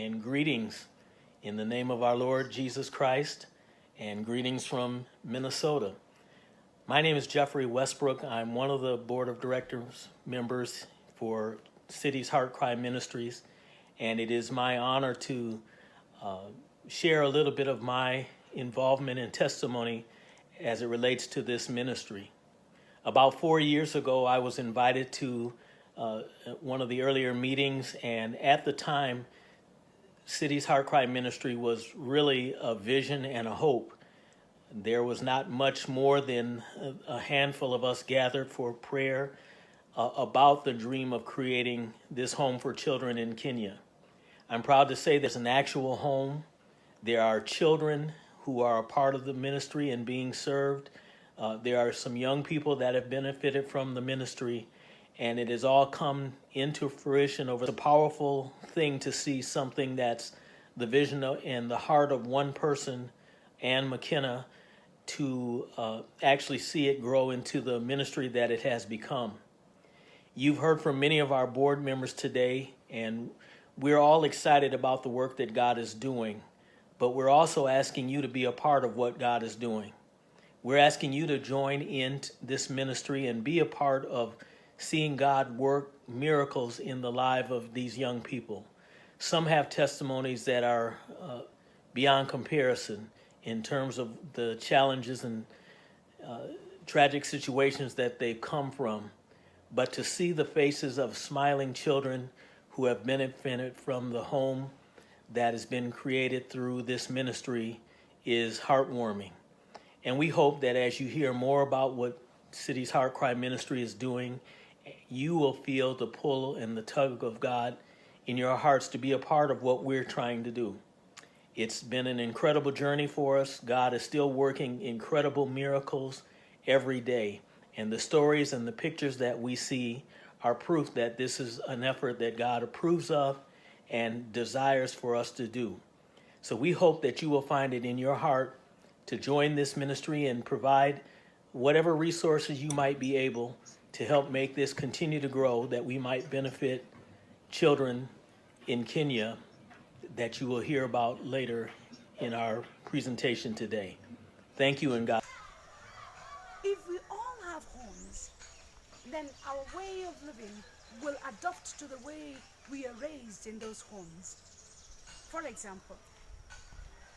and greetings in the name of our Lord Jesus Christ, and greetings from Minnesota. My name is Jeffrey Westbrook. I'm one of the board of directors members for City's Heart Cry Ministries, and it is my honor to share a little bit of my involvement and testimony as it relates to this ministry. About 4 years ago, I was invited to one of the earlier meetings, and at the time, City's Heart Cry Ministry was really a vision and a hope. There was not much more than a handful of us gathered for prayer about the dream of creating this home for children in Kenya. I'm proud to say there's an actual home. There are children who are a part of the ministry and being served. There are some young people that have benefited from the ministry, and it has all come into fruition over the powerful thing to see something that's the vision and the heart of one person, Ann McKenna, to actually see it grow into the ministry that it has become. You've heard from many of our board members today, and we're all excited about the work that God is doing, but we're also asking you to be a part of what God is doing. We're asking you to join in this ministry and be a part of seeing God work miracles in the life of these young people. Some have testimonies that are beyond comparison in terms of the challenges and tragic situations that they've come from. But to see the faces of smiling children who have benefited from the home that has been created through this ministry is heartwarming. And we hope that as you hear more about what City's Heart Cry Ministry is doing, you will feel the pull and the tug of God in your hearts to be a part of what we're trying to do. It's been an incredible journey for us. God is still working incredible miracles every day. And the stories and the pictures that we see are proof that this is an effort that God approves of and desires for us to do. So we hope that you will find it in your heart to join this ministry and provide whatever resources you might be able to help make this continue to grow, that we might benefit children in Kenya that you will hear about later in our presentation today. Thank you, and God. If we all have homes, then our way of living will adapt to the way we are raised in those homes. For example,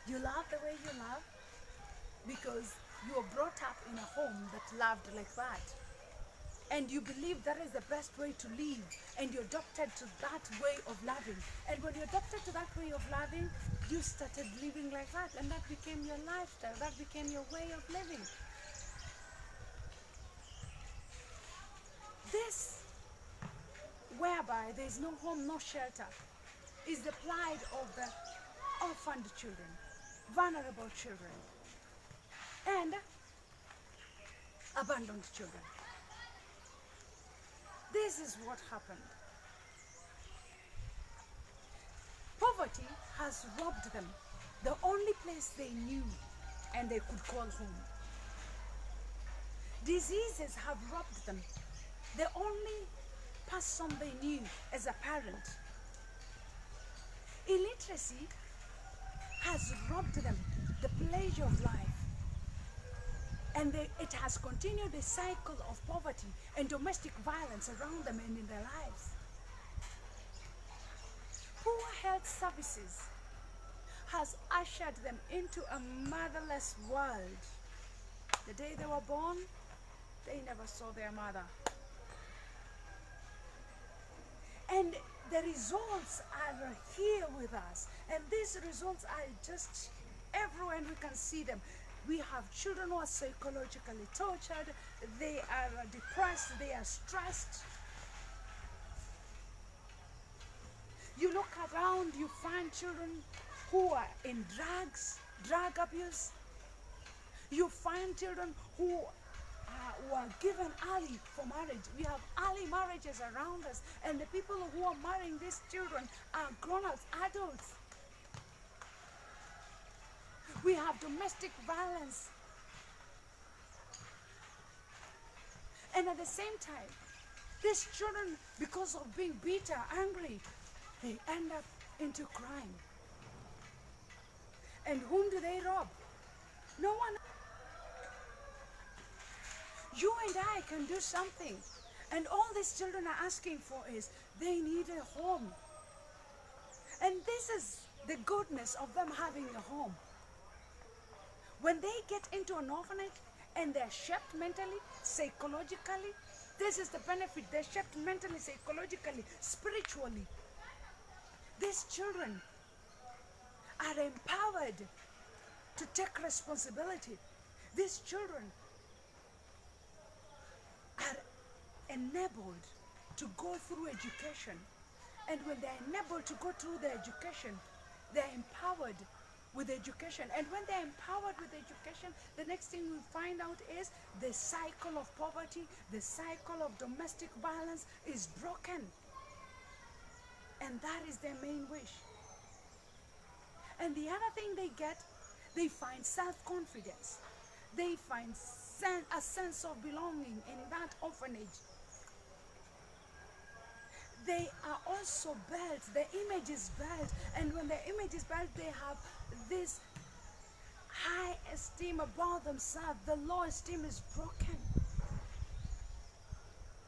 you love the way you love because you were brought up in a home that loved like that. And you believe that is the best way to live, and you adopted to that way of loving. And when you adopted to that way of loving, you started living like that, and that became your lifestyle, that became your way of living. This, whereby there is no home, no shelter, is the plight of the orphaned children, vulnerable children, and abandoned children. This is what happened. Poverty has robbed them the only place they knew and they could call home. Diseases have robbed them the only person they knew as a parent. Illiteracy has robbed them the pleasure of life. And it has continued the cycle of poverty and domestic violence around them and in their lives. Poor health services has ushered them into a motherless world. The day they were born, they never saw their mother. And the results are here with us. And these results are just everywhere, and we can see them. We have children who are psychologically tortured, they are depressed, they are stressed. You look around, you find children who are in drug abuse. You find children who are given early for marriage. We have early marriages around us, and the people who are marrying these children are grown-ups, adults. We have domestic violence. And at the same time, these children, because of being bitter, angry, they end up into crime. And whom do they rob? No one. You and I can do something. And all these children are asking for is they need a home. And this is the goodness of them having a home. When they get into an orphanage and they're shaped mentally, psychologically, this is the benefit. They're shaped mentally, psychologically, spiritually. These children are empowered to take responsibility. These children are enabled to go through education. And when they're enabled to go through the education, they're empowered with education. And when they're empowered with education, the next thing we find out is the cycle of poverty, the cycle of domestic violence is broken. And that is their main wish. And the other thing they get, they find self-confidence. They find a sense of belonging in that orphanage. They are also built, the image is built, and when the image is built, they have this high esteem about themselves. The low esteem is broken.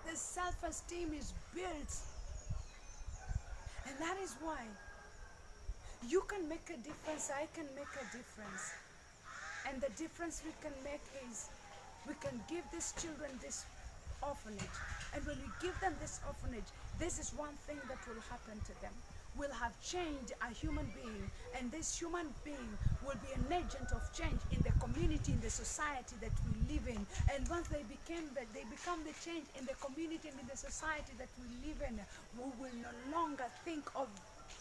The self-esteem is built. And that is why you can make a difference, I can make a difference. And the difference we can make is we can give these children this orphanage. And when we give them this orphanage, this is one thing that will happen to them. We'll have changed a human being, and this human being will be an agent of change in the community, in the society that we live in. And once they become the change in the community and in the society that we live in, we will no longer think of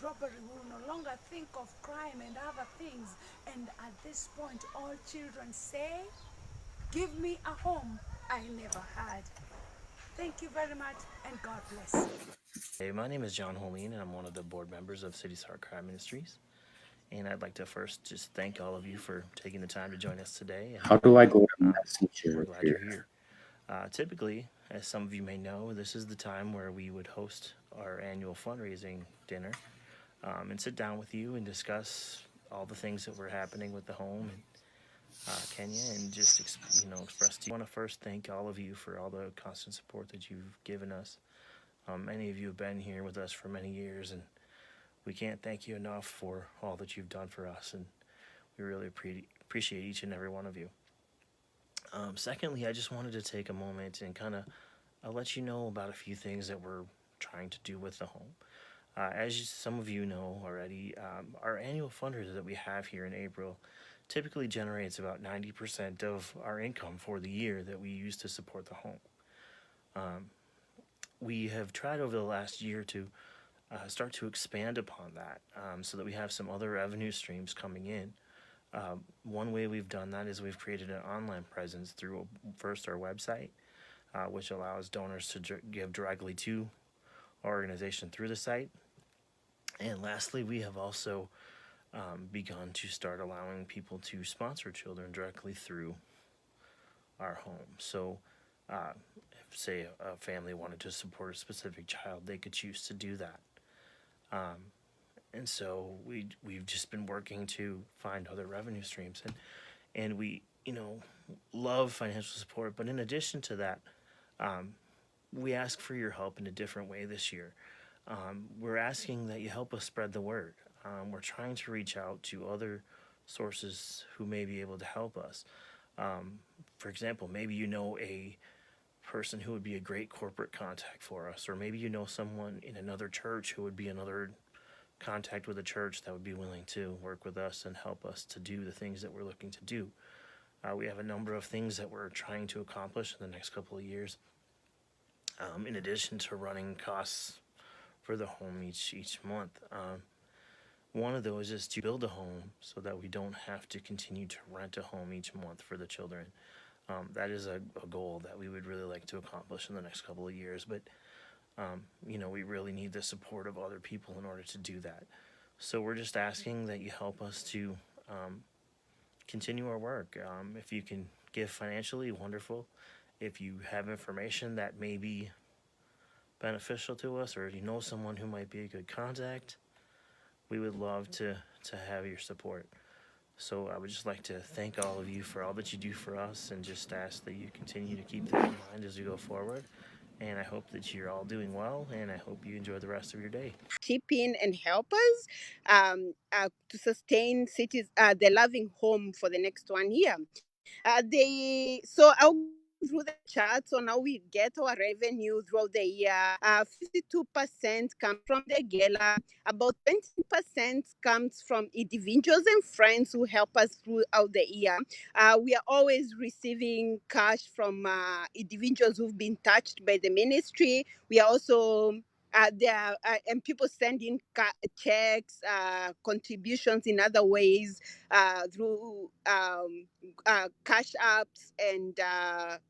robbery, we will no longer think of crime and other things. And at this point, all children say, "Give me a home I never had." Thank you very much, and God bless. Hey, my name is John Holmean, and I'm one of the board members of City's Heart Crime Ministries. And I'd like to first just thank all of you for taking the time to join us today. And, How do I go to we're Messenger glad here? you're here. Typically, as some of you may know, this is the time where we would host our annual fundraising dinner and sit down with you and discuss all the things that were happening with the home in Kenya, and just express to you. I want to first thank all of you for all the constant support that you've given us. Many of you have been here with us for many years, and we can't thank you enough for all that you've done for us, and we really appreciate each and every one of you. Secondly, I just wanted to take a moment and kind of let you know about a few things that we're trying to do with the home. Some of you know already, our annual fundraiser that we have here in April typically generates about 90% of our income for the year that we use to support the home. We have tried over the last year to start to expand upon that, so that we have some other revenue streams coming in. One way we've done that is we've created an online presence through first our website, which allows donors to give directly to our organization through the site. And lastly, we have also begun to start allowing people to sponsor children directly through our home. So if, say, a family wanted to support a specific child, they could choose to do that. And so we've just been working to find other revenue streams, and we love financial support. But in addition to that, we ask for your help in a different way this year. We're asking that you help us spread the word. We're trying to reach out to other sources who may be able to help us. For example, maybe you know a person who would be a great corporate contact for us, or maybe you know someone in another church who would be another contact with a church that would be willing to work with us and help us to do the things that we're looking to do. We have a number of things that we're trying to accomplish in the next couple of years, in addition to running costs for the home each month. One of those is to build a home so that we don't have to continue to rent a home each month for the children. That is a goal that we would really like to accomplish in the next couple of years, but we really need the support of other people in order to do that. So we're just asking that you help us to continue our work. If you can give financially, wonderful. If you have information that may be beneficial to us, or if you know someone who might be a good contact, we would love to have your support. So I would just like to thank all of you for all that you do for us, and just ask that you continue to keep that in mind as we go forward. And I hope that you're all doing well, and I hope you enjoy the rest of your day. Chip in and help us to sustain cities, the loving home for the next 1 year. I'll go through the charts on how we get our revenue throughout the year. 52% comes from the gala. About 20% comes from individuals and friends who help us throughout the year. We are always receiving cash from individuals who've been touched by the ministry. We are also there and people send in checks, contributions in other ways, through cash apps and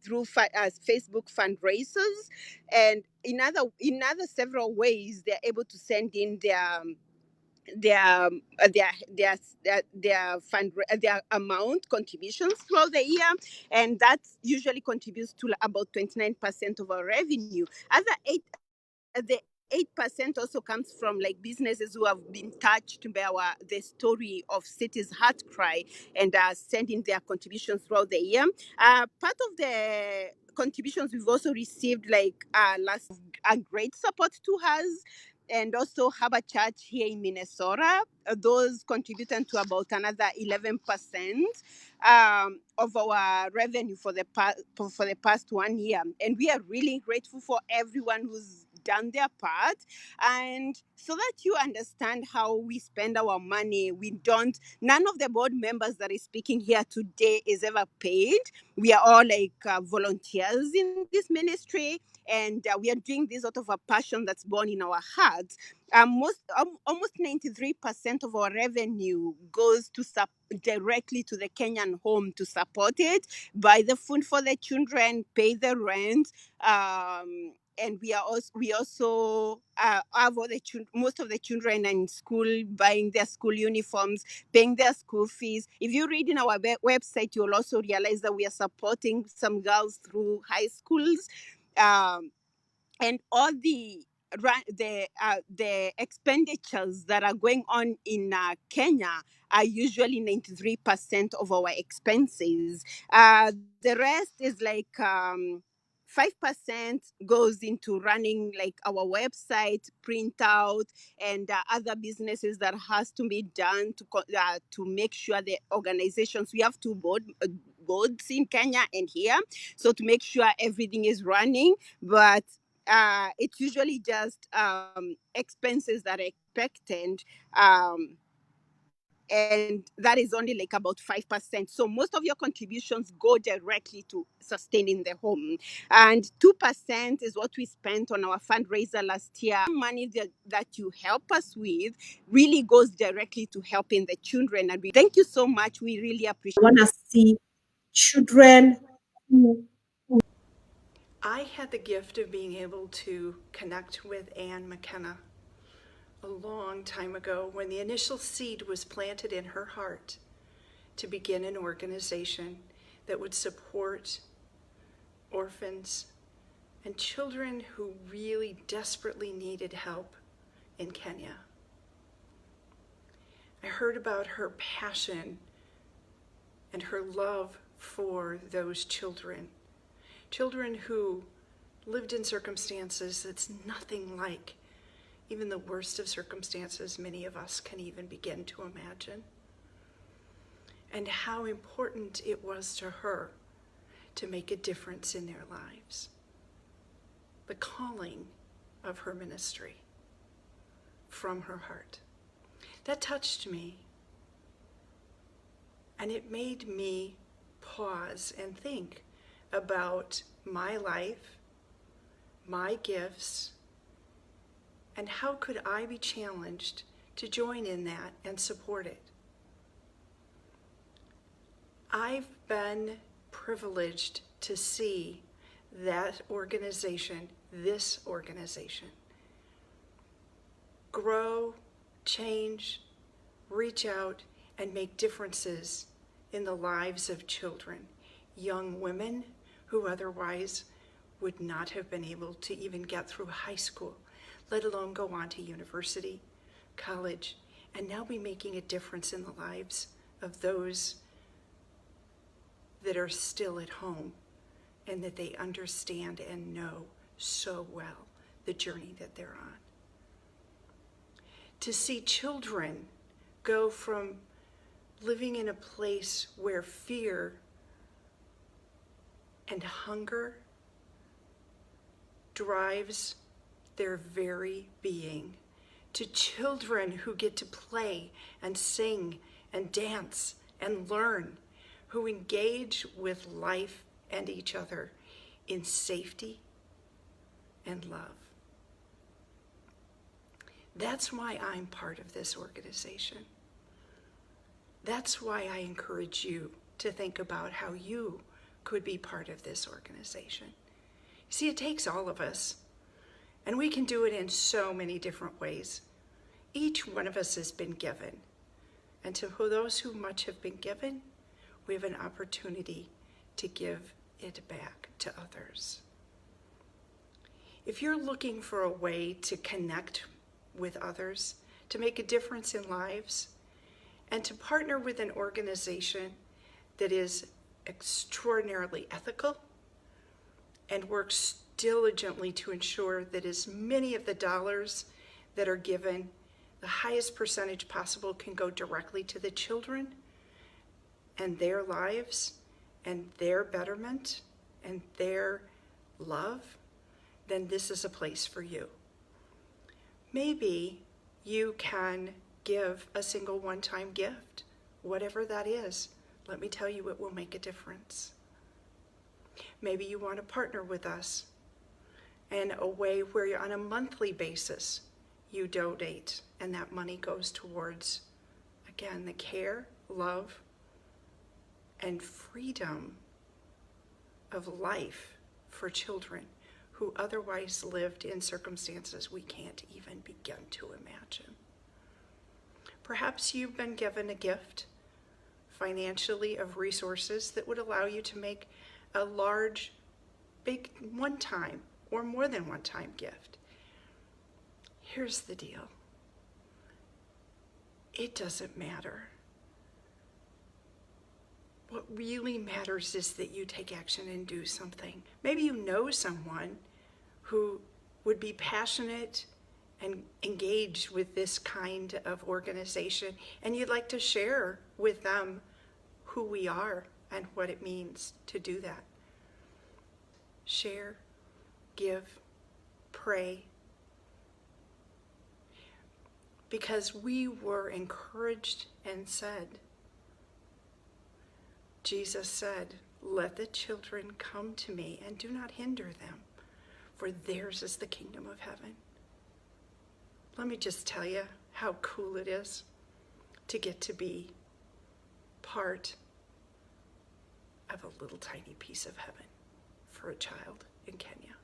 through Facebook fundraisers, and in other several ways they're able to send in their amount contributions throughout the year, and that usually contributes to about 29% of our revenue. Other eight The 8% also comes from like businesses who have been touched by the story of City's heart cry, and are sending their contributions throughout the year. Part of the contributions we've also received, like last, a great support to us, and also Harbor Church here in Minnesota. Those contributed to about another 11% of our revenue for the past 1 year, and we are really grateful for everyone who's done their part. And so that you understand how we spend our money, none of the board members that is speaking here today is ever paid. We are all like volunteers in this ministry, and we are doing this out of a passion that's born in our hearts. Almost 93% of our revenue goes directly to the Kenyan home to support it, buy the food for the children, pay the rent, and we also have most of the children in school, buying their school uniforms, paying their school fees. If you read in our website, you'll also realize that we are supporting some girls through high schools. And all the expenditures that are going on in Kenya are usually 93% of our expenses. The rest is like 5% goes into running like our website, printout, and other businesses that has to be done to make sure the organizations. We have two boards in Kenya and here, so to make sure everything is running. But it's usually just expenses that are expected, and that is only like about 5%. So most of your contributions go directly to sustaining the home, and 2% is what we spent on our fundraiser last year. Money that you help us with really goes directly to helping the children, and we thank you so much. We really appreciate. Want to see children who I had the gift of being able to connect with Anne McKenna a long time ago when the initial seed was planted in her heart to begin an organization that would support orphans and children who really desperately needed help in Kenya. I heard about her passion and her love for those children who lived in circumstances that's nothing like even the worst of circumstances many of us can even begin to imagine, and how important it was to her to make a difference in their lives. The calling of her ministry from her heart. That touched me, and it made me pause and think about my life, my gifts, and how could I be challenged to join in that and support it. I've been privileged to see that organization, this organization, grow, change, reach out, and make differences in the lives of children, young women who otherwise would not have been able to even get through high school, let alone go on to university, college, and now be making a difference in the lives of those that are still at home and that they understand and know so well the journey that they're on. To see children go from living in a place where fear and hunger drives their very being, to children who get to play and sing and dance and learn, who engage with life and each other in safety and love. That's why I'm part of this organization. That's why I encourage you to think about how you could be part of this organization. See, it takes all of us, and we can do it in so many different ways. Each one of us has been given, and to those who much have been given, we have an opportunity to give it back to others. If you're looking for a way to connect with others, to make a difference in lives, and to partner with an organization that is extraordinarily ethical and works diligently to ensure that as many of the dollars that are given, the highest percentage possible, can go directly to the children and their lives and their betterment and their love, then this is a place for you. Maybe you can give a single one-time gift, whatever that is. Let me tell you, it will make a difference. Maybe you want to partner with us in a way where you're on a monthly basis, you donate, and that money goes towards, again, the care, love, and freedom of life for children who otherwise lived in circumstances we can't even begin to imagine. Perhaps you've been given a gift financially of resources that would allow you to make a large, big one-time or more than one-time gift. Here's the deal. It doesn't matter. What really matters is that you take action and do something. Maybe you know someone who would be passionate and engaged with this kind of organization, and you'd like to share with them who we are and what it means to do that. Share, give, pray. Because we were encouraged and said, Jesus said, "Let the children come to me and do not hinder them, for theirs is the kingdom of heaven." Let me just tell you how cool it is to get to be part of a little tiny piece of heaven for a child in Kenya.